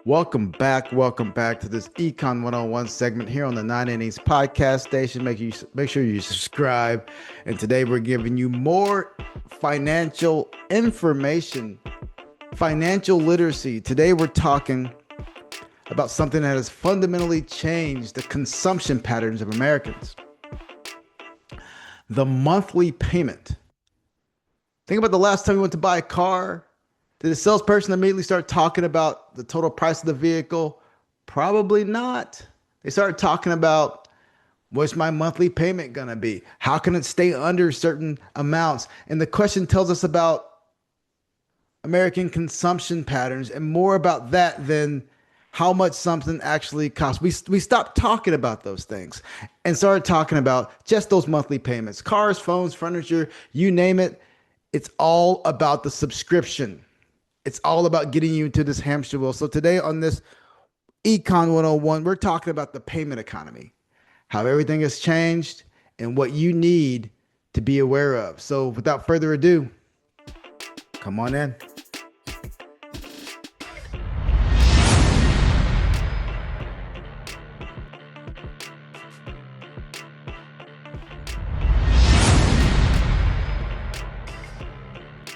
Welcome back to this Econ 101 segment here on the 9 Innings podcast station. Make sure you subscribe. And today we're giving you more financial information, financial literacy. Today we're talking about something that has fundamentally changed the consumption patterns of Americans. The monthly payment. Think about the last time you went to buy a car. Did the salesperson immediately start talking about the total price of the vehicle? Probably not. They started talking about what's my monthly payment going to be? How can it stay under certain amounts? And the question tells us about American consumption patterns and more about that than how much something actually costs. We stopped talking about those things and started talking about just those monthly payments. Cars, phones, furniture, you name it. It's all about the subscription. It's all about getting you into this hamster wheel. So today on this Econ 101, we're talking about the payment economy, how everything has changed and what you need to be aware of. So without further ado, come on in.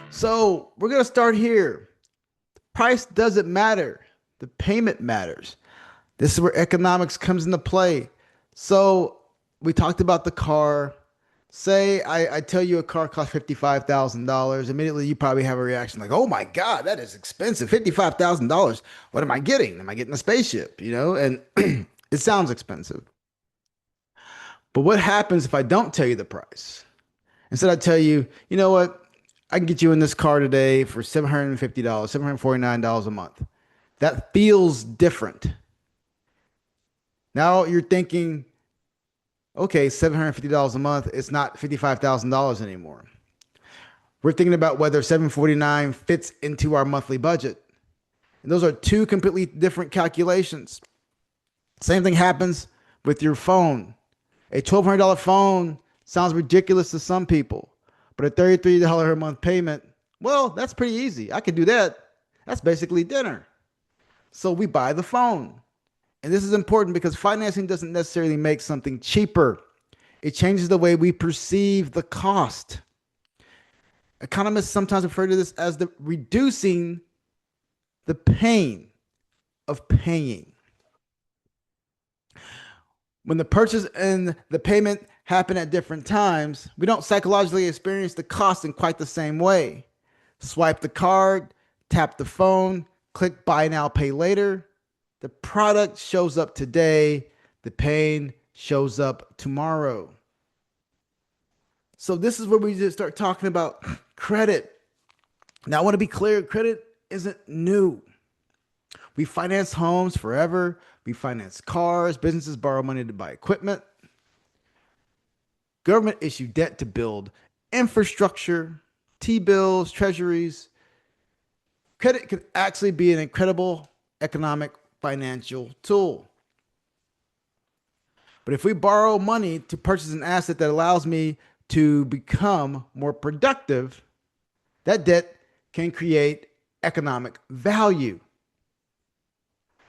So we're going to start here. Price doesn't matter. The payment matters. This is where economics comes into play. So we talked about the car. Say I tell you a car costs $55,000. Immediately you probably have a reaction like, oh my God, that is expensive. $55,000. What am I getting? Am I getting a spaceship? And it sounds expensive. But what happens if I don't tell you the price? Instead, I tell you, you know what? I can get you in this car today for $750, $749 a month. That feels different. Now you're thinking, okay, $750 a month, it's not $55,000 anymore. We're thinking about whether $749 fits into our monthly budget. And those are two completely different calculations. Same thing happens with your phone. A $1,200 phone sounds ridiculous to some people. But a $33 a month payment, well, that's pretty easy. I can do that. That's basically dinner. So we buy the phone. And this is important because financing doesn't necessarily make something cheaper. It changes the way we perceive the cost. Economists sometimes refer to this as the reducing the pain of paying. When the purchase and the payment happen at different times, we don't psychologically experience the cost in quite the same way. Swipe the card, tap the phone, click buy now, pay later. The product shows up today. The pain shows up tomorrow. So this is where we just start talking about credit. Now I want to be clear, credit isn't new. We finance homes forever. We finance cars. Businesses borrow money to buy equipment. Government issue debt to build infrastructure, T-bills, treasuries. Credit can actually be an incredible economic financial tool. But if we borrow money to purchase an asset that allows me to become more productive, that debt can create economic value.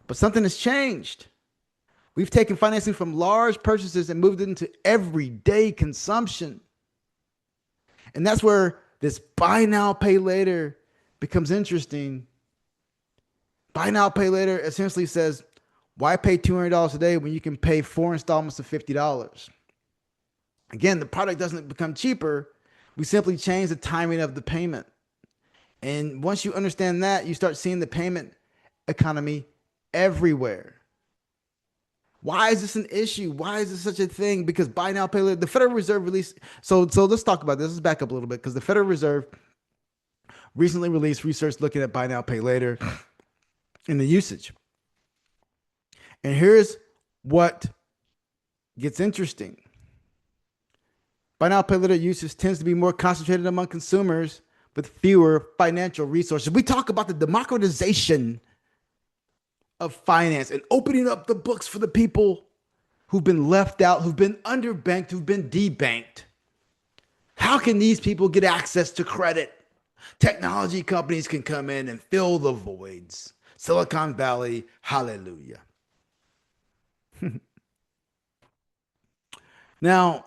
But something has changed. We've taken financing from large purchases and moved it into everyday consumption. And that's where this buy now, pay later becomes interesting. Buy now, pay later essentially says, why pay $200 a day when you can pay 4 installments of $50? Again, the product doesn't become cheaper. We simply change the timing of the payment. And once you understand that, you start seeing the payment economy everywhere. Why is this an issue? Why is this such a thing? Because buy now, pay later, the Federal Reserve released. So let's talk about this. Let's back up a little bit because the Federal Reserve recently released research looking at buy now, pay later and the usage. And here's what gets interesting. Buy now, pay later usage tends to be more concentrated among consumers with fewer financial resources. We talk about the democratization of finance and opening up the books for the people who've been left out, who've been underbanked, who've been debanked. How can these people get access to credit? Technology companies can come in and fill the voids. Silicon Valley, hallelujah. Now,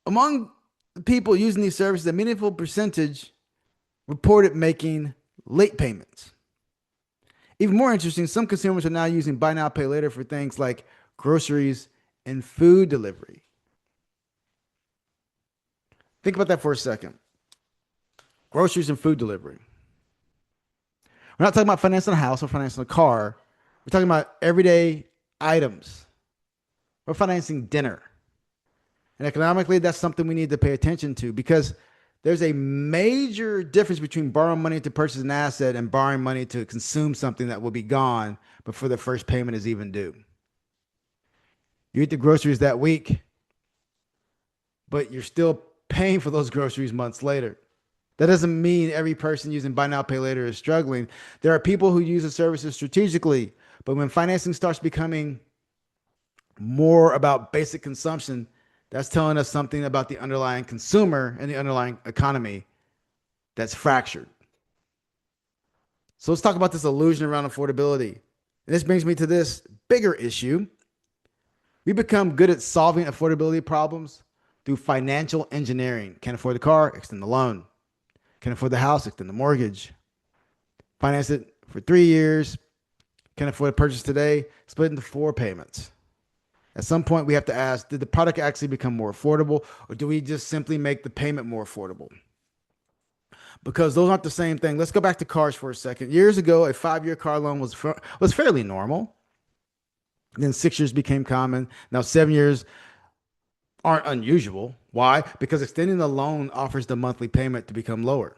among the people using these services, a meaningful percentage reported making late payments. Even more interesting, some consumers are now using buy now, pay later for things like groceries and food delivery. Think about that for a second. Groceries and food delivery. We're not talking about financing a house or financing a car. We're talking about everyday items. We're financing dinner. And economically, that's something we need to pay attention to because there's a major difference between borrowing money to purchase an asset and borrowing money to consume something that will be gone before the first payment is even due. You eat the groceries that week, but you're still paying for those groceries months later. That doesn't mean every person using buy now, pay later is struggling. There are people who use the services strategically, but when financing starts becoming more about basic consumption, that's telling us something about the underlying consumer and the underlying economy that's fractured. So let's talk about this illusion around affordability. And this brings me to this bigger issue. We become good at solving affordability problems through financial engineering. Can't afford the car, extend the loan. Can't afford the house, extend the mortgage. Finance it for 3 years. Can't afford to purchase today, split into 4 payments. At some point, we have to ask, did the product actually become more affordable, or do we just simply make the payment more affordable? Because those aren't the same thing. Let's go back to cars for a second. Years ago, a 5-year car loan was fairly normal. Then 6 years became common. Now 7 years aren't unusual. Why? Because extending the loan offers the monthly payment to become lower.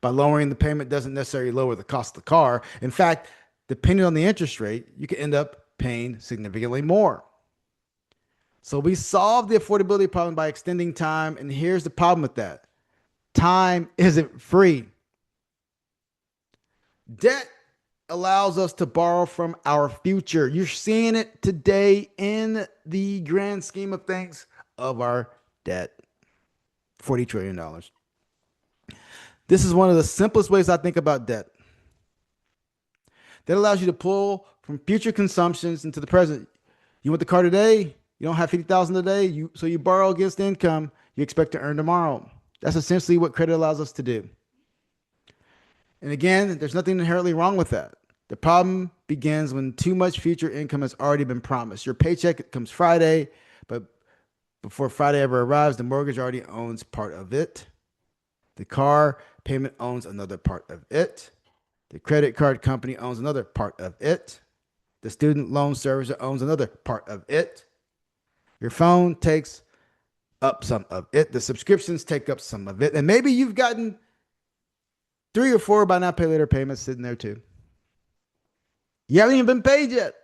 By lowering the payment doesn't necessarily lower the cost of the car. In fact, depending on the interest rate, you can end up paying significantly more. So we solve the affordability problem by extending time. And here's the problem with that. Time isn't free. Debt allows us to borrow from our future. You're seeing it today in the grand scheme of things of our debt. $40 trillion. This is one of the simplest ways I think about debt. That allows you to pull from future consumptions into the present. You want the car today? You don't have 50,000 today, so you borrow against income you expect to earn tomorrow. That's essentially what credit allows us to do. And again, there's nothing inherently wrong with that. The problem begins when too much future income has already been promised. Your paycheck comes Friday, but before Friday ever arrives, the mortgage already owns part of it. The car payment owns another part of it. The credit card company owns another part of it. The student loan servicer owns another part of it. Your phone takes up some of it. The subscriptions take up some of it. And maybe you've gotten 3 or 4 buy now, pay later payments sitting there too. You haven't even been paid yet.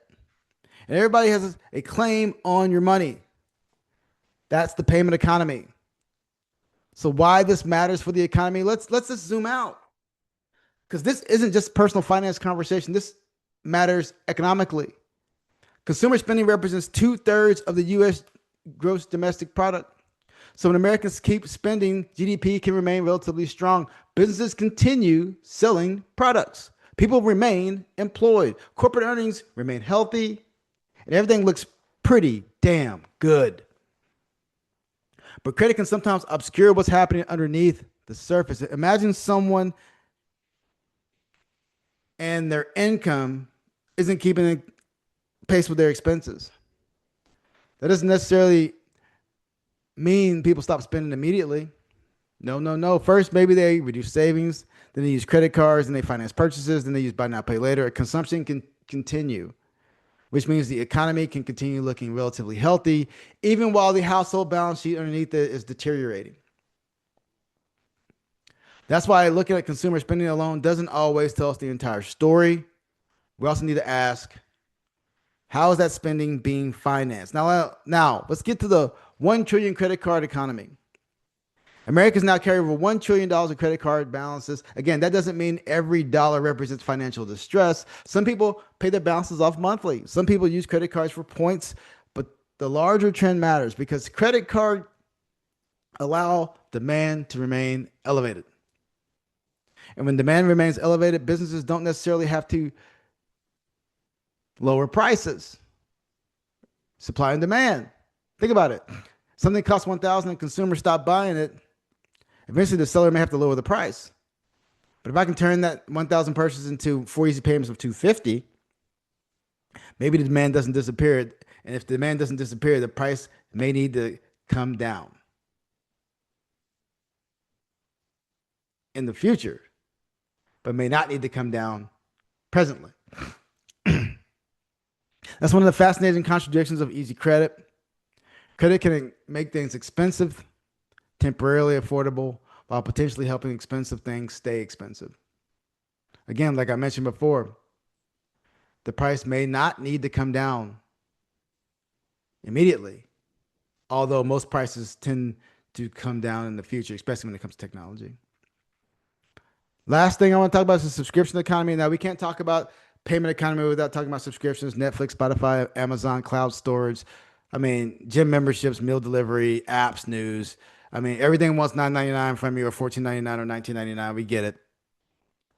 And everybody has a claim on your money. That's the payment economy. So why this matters for the economy? Let's just zoom out. Because this isn't just personal finance conversation. This matters economically. Consumer spending represents 2/3 of the U.S. gross domestic product. So when Americans keep spending, GDP can remain relatively strong. Businesses continue selling products. People remain employed. Corporate earnings remain healthy. And everything looks pretty damn good. But credit can sometimes obscure what's happening underneath the surface. Imagine someone and their income isn't keeping pace with their expenses. That doesn't necessarily mean people stop spending immediately. No. First, maybe they reduce savings, then they use credit cards, and they finance purchases, then they use buy now, pay later. Consumption can continue, which means the economy can continue looking relatively healthy, even while the household balance sheet underneath it is deteriorating. That's why looking at consumer spending alone doesn't always tell us the entire story. We also need to ask, how is that spending being financed? Now let's get to the 1 trillion credit card economy. Americans now carry over $1 trillion of credit card balances. Again, that doesn't mean every dollar represents financial distress. Some people pay their balances off monthly. Some people use credit cards for points, but the larger trend matters because credit card allow demand to remain elevated. And when demand remains elevated, businesses don't necessarily have to lower prices. Supply and demand. Think about it. Something costs 1,000 and consumers stop buying it. Eventually, the seller may have to lower the price. But if I can turn that 1,000 purchases into 4 easy payments of 250, maybe the demand doesn't disappear. And if the demand doesn't disappear, the price may need to come down in the future, but may not need to come down presently. That's one of the fascinating contradictions of easy credit. Credit can make things expensive, temporarily affordable, while potentially helping expensive things stay expensive. Again, like I mentioned before, the price may not need to come down immediately, although most prices tend to come down in the future, especially when it comes to technology. Last thing I want to talk about is the subscription economy. Now, we can't talk about payment economy without talking about subscriptions: Netflix, Spotify, Amazon, cloud storage. I mean, gym memberships, meal delivery, apps, news. I mean, everything wants $9.99 from you, or $14.99 or $19.99. We get it.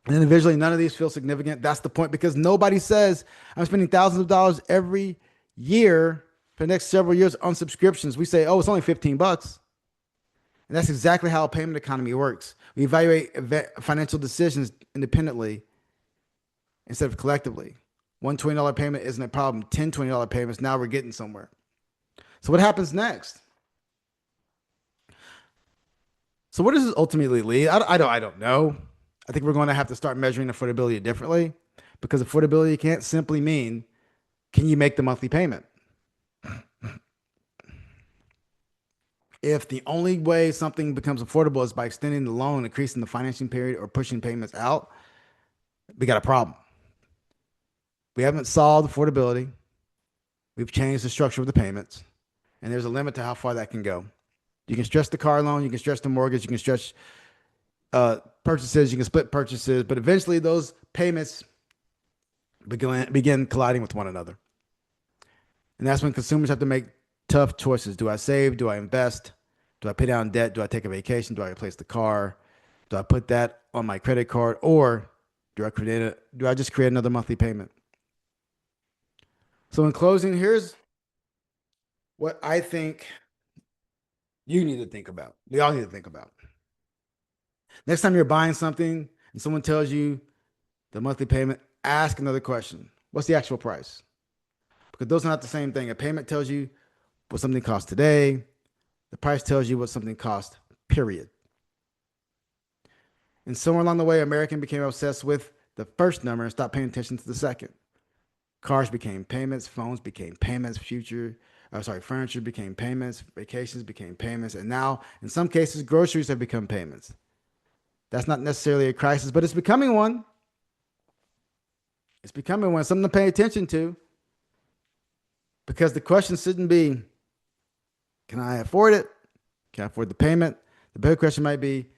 And individually, none of these feel significant. That's the point, because nobody says I'm spending thousands of dollars every year for the next several years on subscriptions. We say, oh, it's only 15 bucks. And that's exactly how a payment economy works. We evaluate financial decisions independently instead of collectively. One $20 payment isn't a problem. 10 $20 payments, now we're getting somewhere. So what happens next? So where does this ultimately lead? I don't know. I think we're going to have to start measuring affordability differently, because affordability can't simply mean, can you make the monthly payment? If the only way something becomes affordable is by extending the loan, increasing the financing period, or pushing payments out, we got a problem. We haven't solved affordability. We've changed the structure of the payments, and there's a limit to how far that can go. You can stretch the car loan, you can stretch the mortgage, you can stretch purchases, you can split purchases, but eventually those payments begin colliding with one another. And that's when consumers have to make tough choices. Do I save? Do I invest? Do I pay down debt? Do I take a vacation? Do I replace the car? Do I put that on my credit card? Or do I just create another monthly payment? So in closing, here's what I think you need to think about. We all need to think about. Next time you're buying something and someone tells you the monthly payment, ask another question. What's the actual price? Because those are not the same thing. A payment tells you what something costs today. The price tells you what something costs, period. And somewhere along the way, American became obsessed with the first number and stopped paying attention to the second. Cars became payments, phones became payments, furniture became payments, vacations became payments, and now, in some cases, groceries have become payments. That's not necessarily a crisis, but it's becoming one. It's becoming one, something to pay attention to. Because the question shouldn't be, can I afford it? Can I afford the payment? The bigger question might be,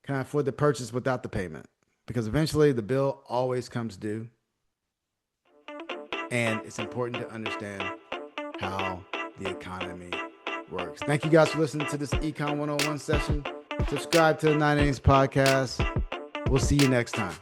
can I afford the purchase without the payment? Because eventually the bill always comes due. And it's important to understand how the economy works. Thank you guys for listening to this Econ 101 session. Subscribe to the 9 Innings Podcast. We'll see you next time.